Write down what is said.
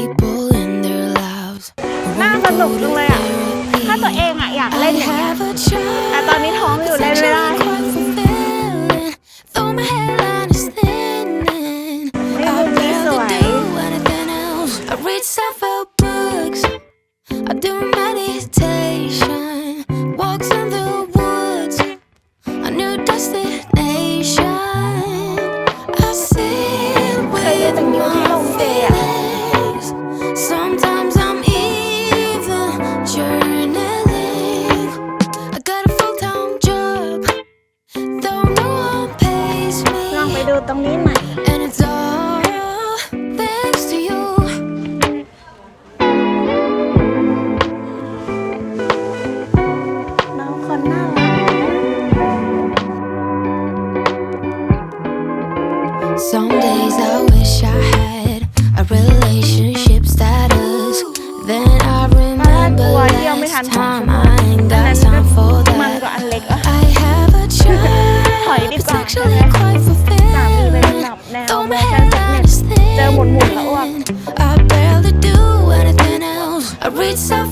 people in their lives. น่าสนุกจังเลยอ่ะถ้าตัวเองอ่ะอยากเล่นอย่างเงี้ยแต่ตอนนี้ท้องอยู่เล่นไม่ได้Read self-help books. I do meditation. Walks in the woods. A new destination. I sit with my feelings. Sometimes I'm even journaling. I got a full-time job. Though no one pays me. ลองไปดูตรงนี้หน่อย And it's all thanks to you.Some days I wish I had a relationship status. Then I remember last time I ain't got time for that. I have a child, it's actually quite fulfilling. Though my headline's thin, I barely do anything else. I read self